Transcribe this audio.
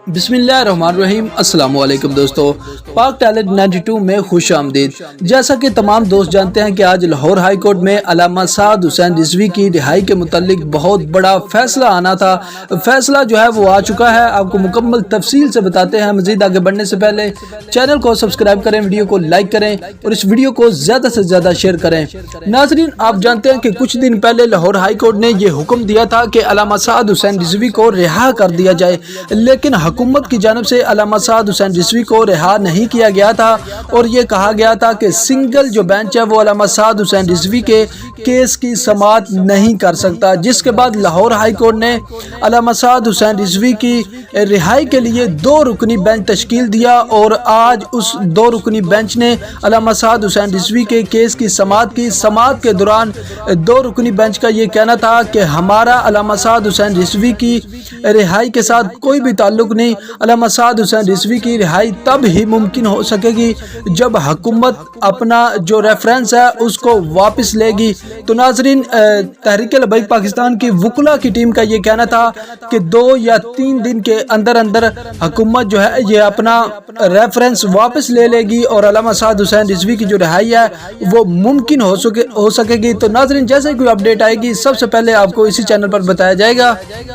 بسم اللہ الرحمن الرحیم۔ السلام علیکم دوستو، پاک ٹیلنٹ 92 میں خوش آمدید۔ جیسا کہ تمام دوست جانتے ہیں کہ آج لاہور ہائی کورٹ میں علامہ سعد حسین رضوی کی رہائی کے متعلق بہت بڑا فیصلہ آنا تھا۔ فیصلہ جو ہے وہ آ چکا ہے، آپ کو مکمل تفصیل سے بتاتے ہیں۔ مزید آگے بڑھنے سے پہلے چینل کو سبسکرائب کریں، ویڈیو کو لائک کریں اور اس ویڈیو کو زیادہ سے زیادہ شیئر کریں۔ ناظرین، آپ جانتے ہیں کہ کچھ دن پہلے لاہور ہائی کورٹ نے یہ حکم دیا تھا کہ علامہ سعد حسین رضوی کو رہا کر دیا جائے، لیکن حکومت کی جانب سے علامہ سعد حسین رضوی کو رہا نہیں کیا گیا تھا اور یہ کہا گیا تھا کہ سنگل جو بینچ ہے وہ علامہ سعد حسین رضوی کے کیس کی سماعت نہیں کر سکتا، جس کے بعد لاہور ہائی کورٹ نے علامہ سعد حسین رضوی کی رہائی کے لیے 2 رکنی بینچ تشکیل دیا اور آج اس 2 رکنی بینچ نے علامہ سعد حسین رضوی کے کیس کی سماعت کی۔ سماعت کے دوران 2 رکنی بینچ کا یہ کہنا تھا کہ ہمارا علامہ سعد حسین رضوی کی رہائی کے ساتھ کوئی بھی تعلق نہیں۔ علامہ سعد حسین رضوی کی رہائی تب ہی ممکن ہو سکے گی جب حکومت اپنا جو ریفرنس ہے اس کو واپس لے گی۔ تو ناظرین، تحریک لبیک پاکستان کی وکلاء کی ٹیم کا یہ کہنا تھا کہ 2 یا 3 دن کے اندر حکومت جو ہے یہ اپنا ریفرنس واپس لے لے گی اور علامہ سعد حسین رضوی کی جو رہائی ہے وہ ممکن ہو سکے گی۔ تو ناظرین، جیسے کوئی اپڈیٹ آئے گی سب سے پہلے آپ کو اسی چینل پر بتایا جائے گا۔